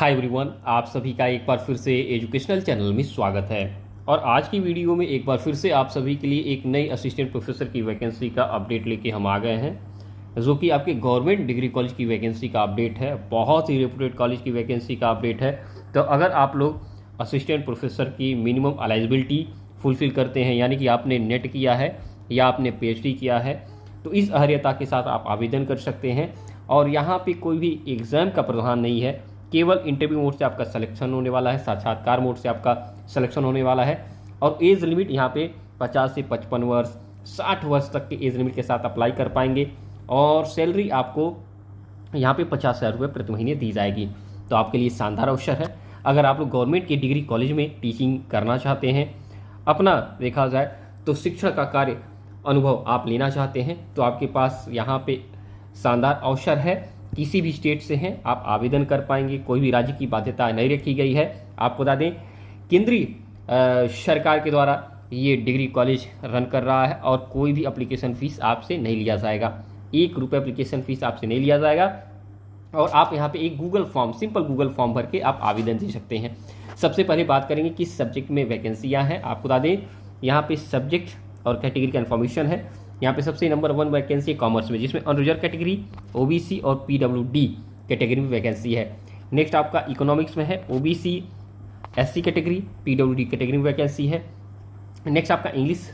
Hi everyone, आप सभी का एक बार फिर से एजुकेशनल चैनल में स्वागत है। और आज की वीडियो में एक बार फिर से आप सभी के लिए एक नई असिस्टेंट प्रोफेसर की वैकेंसी का अपडेट लेके हम आ गए हैं, जो कि आपके गवर्नमेंट डिग्री कॉलेज की वैकेंसी का अपडेट है। बहुत ही रेपुटेड कॉलेज की वैकेंसी का अपडेट है। तो अगर आप लोग असिस्टेंट प्रोफेसर की मिनिमम एलिजिबिलिटी फुलफिल करते हैं, यानी कि आपने नेट किया है या आपने PhD किया है, तो इस अहर्यता के साथ आप आवेदन कर सकते हैं। और यहाँ पे कोई भी एग्ज़ाम का प्रावधान नहीं है, केवल इंटरव्यू मोड से आपका सिलेक्शन होने वाला है, साक्षात्कार मोड से आपका सिलेक्शन होने वाला है। और एज लिमिट यहाँ पे 50 से 55 वर्ष, 60 वर्ष तक के एज लिमिट के साथ अप्लाई कर पाएंगे। और सैलरी आपको यहाँ पे 50,000 रुपये प्रति महीने दी जाएगी। तो आपके लिए शानदार अवसर है। अगर आप लोग गवर्नमेंट के डिग्री कॉलेज में टीचिंग करना चाहते हैं, अपना देखा जाए तो शिक्षण का कार्य अनुभव आप लेना चाहते हैं, तो आपके पास यहाँ पे शानदार अवसर है। किसी भी स्टेट से हैं आप आवेदन कर पाएंगे, कोई भी राज्य की बाध्यता नहीं रखी गई है। आपको बता दें, केंद्रीय सरकार के द्वारा ये डिग्री कॉलेज रन कर रहा है और कोई भी एप्लीकेशन फ़ीस आपसे नहीं लिया जाएगा। 1 रुपये एप्लीकेशन फ़ीस आपसे नहीं लिया जाएगा। और आप यहाँ पे एक Google form, simple Google form भर के आप आवेदन दे सकते हैं। सबसे पहले बात करेंगे किस सब्जेक्ट में वैकेंसियाँ हैं। आपको बता दें, यहाँ पे सब्जेक्ट और कैटेगरी का इन्फॉर्मेशन है। यहाँ पे सबसे नंबर 1 वैकेंसी कॉमर्स में, जिसमें अनरिजर्व कैटेगरी, OBC और PWD कैटेगरी में वैकेंसी है। नेक्स्ट आपका इकोनॉमिक्स में है, OBC SC category, PWD category में वैकेंसी है। नेक्स्ट आपका इंग्लिश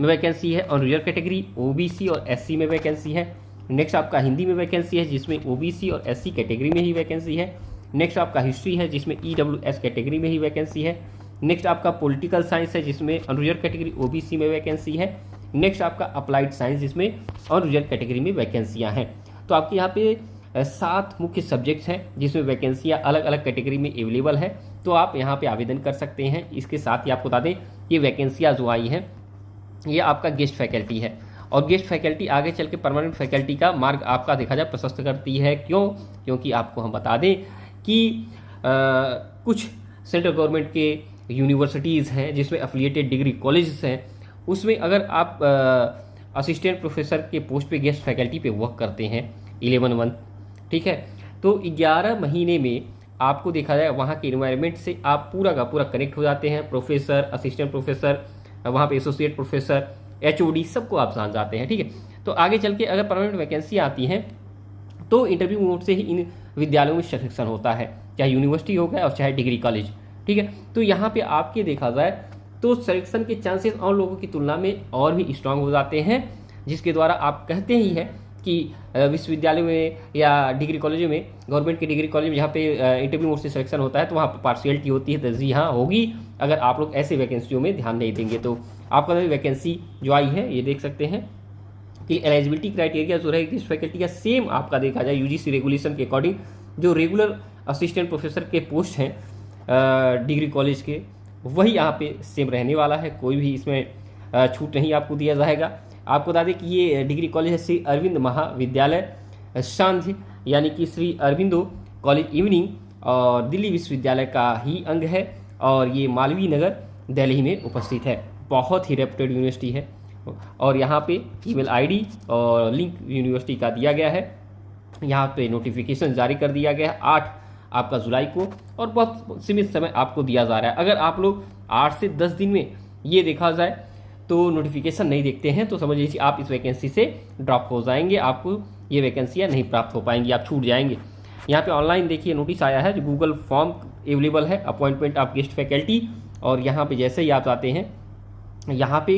में वैकेंसी है, अनरिजर्व कैटेगरी, OBC और SC में वैकेंसी है। नेक्स्ट आपका हिंदी में वैकेंसी है, जिसमें OBC और SC कैटेगरी में ही वैकेंसी है। नेक्स्ट आपका हिस्ट्री है, जिसमें EWS कैटेगरी में ही वैकेंसी है। नेक्स्ट आपका पॉलिटिकल साइंस है, जिसमें अनरिजर्व कैटेगरी OBC में वैकेंसी है। नेक्स्ट आपका अप्लाइड साइंस, जिसमें अनरिजर्व कैटेगरी में वैकेंसियाँ हैं। तो आपके यहाँ पे 7 मुख्य सब्जेक्ट्स हैं, जिसमें वैकेंसियाँ अलग अलग कैटेगरी में अवेलेबल है। तो आप यहाँ पे आवेदन कर सकते हैं। इसके साथ ही आपको बता दें, ये वैकेंसियाँ जो आई हैं, ये आपका गेस्ट फैकल्टी है। और गेस्ट फैकल्टी आगे चल के परमानेंट फैकल्टी का मार्ग आपका देखा जाए प्रशस्त करती है। क्यों? क्योंकि आपको हम बता दें कि कुछ सेंट्रल गवर्नमेंट के यूनिवर्सिटीज़ हैं, जिसमें एफिलिएटेड डिग्री कॉलेजेस हैं, उसमें अगर आप असिस्टेंट प्रोफेसर के पोस्ट पे गेस्ट फैकल्टी पे वर्क करते हैं 11 मंथ, ठीक है, तो 11 महीने में आपको देखा जाए वहाँ के इन्वायरमेंट से आप पूरा का पूरा कनेक्ट हो जाते हैं। प्रोफेसर, असिस्टेंट प्रोफेसर, वहाँ पे एसोसिएट प्रोफेसर, HOD सबको आप जान जाते हैं, ठीक है। तो आगे चल के अगर परमानेंट वैकेंसी आती हैं, तो इंटरव्यू मोड से ही इन विद्यालयों में सिलेक्शन होता है, चाहे यूनिवर्सिटी हो गया और चाहे डिग्री कॉलेज, ठीक है। तो यहाँ पे आपके देखा जाए तो सिलेक्शन के चांसेस और लोगों की तुलना में और भी स्ट्रांग हो जाते हैं, जिसके द्वारा आप कहते ही हैं कि विश्वविद्यालय में या डिग्री कॉलेज में, गवर्नमेंट के डिग्री कॉलेज में जहाँ पे इंटरव्यू मोड से सिलेक्शन होता है, तो वहाँ पर पार्शियलिटी होती है। तो जी हाँ, होगी अगर आप लोग ऐसे वैकेंसियों में ध्यान नहीं देंगे। तो आपका वैकेंसी जो आई है, ये देख सकते हैं कि एलिजिबिलिटी क्राइटेरिया जो है इस फैकल्टी का सेम आपका देखा जाए UGC रेगुलेशन के अकॉर्डिंग जो रेगुलर असिस्टेंट प्रोफेसर के पोस्ट हैं डिग्री कॉलेज के, वही यहाँ पे सेम रहने वाला है। कोई भी इसमें छूट नहीं आपको दिया जाएगा। आपको बता दें कि ये डिग्री कॉलेज है श्री अरविंद महाविद्यालय सांध्य, यानी कि श्री अरविंदो कॉलेज इवनिंग, और दिल्ली विश्वविद्यालय का ही अंग है। और ये मालवीय नगर दिल्ली में उपस्थित है। बहुत ही रेप्यूटेड यूनिवर्सिटी है। और यहाँ पे ईमेल ID और लिंक यूनिवर्सिटी का दिया गया है। यहाँ पे नोटिफिकेशन जारी कर दिया गया है 8 आपका जुलाई को, और बहुत सीमित समय आपको दिया जा रहा है। अगर आप लोग 8 से 10 दिन में ये देखा जाए तो नोटिफिकेशन नहीं देखते हैं, तो समझ लीजिए आप इस वैकेंसी से ड्रॉप हो जाएंगे। आपको ये वैकेंसियाँ नहीं प्राप्त हो पाएंगी, आप छूट जाएंगे। यहाँ पे ऑनलाइन देखिए नोटिस आया है, जो गूगल फॉर्म अवेलेबल है, अपॉइंटमेंट ऑफ गेस्ट फैकल्टी। और यहाँ पे जैसे ही आप आते हैं, यहाँ पे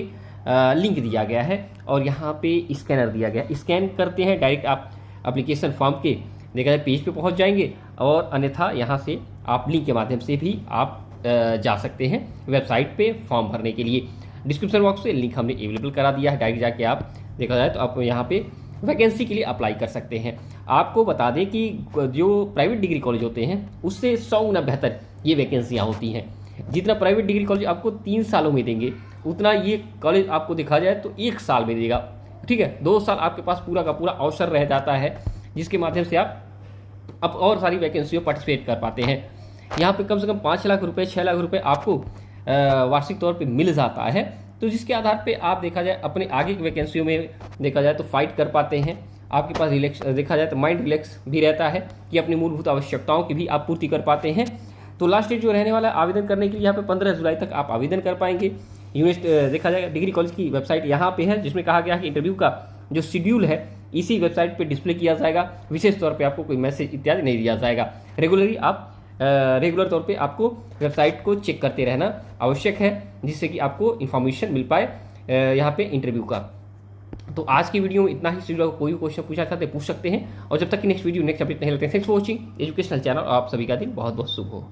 लिंक दिया गया है और यहाँ पे स्कैनर दिया गया है। स्कैन करते हैं, डायरेक्ट आप एप्लीकेशन फॉर्म के देखा जाए पेज पे पहुँच जाएंगे। और अन्यथा यहाँ से आप लिंक के माध्यम से भी आप जा सकते हैं वेबसाइट पे फॉर्म भरने के लिए। डिस्क्रिप्शन बॉक्स में लिंक हमने अवेलेबल करा दिया है, डायरेक्ट जाके आप देखा जाए तो आप यहाँ पे वैकेंसी के लिए अप्लाई कर सकते हैं। आपको बता दें कि जो प्राइवेट डिग्री कॉलेज होते हैं, उससे 100 गुना बेहतर ये वैकेंसियाँ होती हैं। जितना प्राइवेट डिग्री कॉलेज आपको 3 सालों में देंगे, उतना ये कॉलेज आपको देखा जाए तो 1 साल में देगा, ठीक है। 2 साल आपके पास पूरा का पूरा अवसर रह जाता है, जिसके माध्यम से आप अब और सारी वैकेंसियों पार्टिसिपेट कर पाते हैं। यहाँ पे कम से कम 5 लाख रुपए, 6 लाख रुपए आपको वार्षिक तौर पे मिल जाता है। तो जिसके आधार पे आप देखा जाए अपने आगे की वैकेंसियों में देखा जाए तो फाइट कर पाते हैं। आपके पास रिलैक्स देखा जाए तो माइंड रिलैक्स भी रहता है कि अपनी मूलभूत आवश्यकताओं की भी आप पूर्ति कर पाते हैं। तो लास्ट डेट जो रहने वाला है आवेदन करने के लिए यहाँ पे 15 जुलाई तक आप आवेदन कर पाएंगे। देखा जाएगा डिग्री कॉलेज की वेबसाइट यहाँ पे है, जिसमें कहा गया कि इंटरव्यू का जो शेड्यूल है इसी वेबसाइट पे डिस्प्ले किया जाएगा। विशेष तौर पे आपको कोई मैसेज इत्यादि नहीं दिया जाएगा। रेगुलर तौर पे आपको वेबसाइट को चेक करते रहना आवश्यक है, जिससे कि आपको इन्फॉर्मेशन मिल पाए यहाँ पे इंटरव्यू का। तो आज की वीडियो में इतना ही। कोई क्वेश्चन पूछना चाहते पूछ सकते हैं, और जब तक कि नेक्स्ट अपडेट नहीं लेते हैं। Thanks for watching educational channel. आप सभी का दिन बहुत बहुत शुभ हो।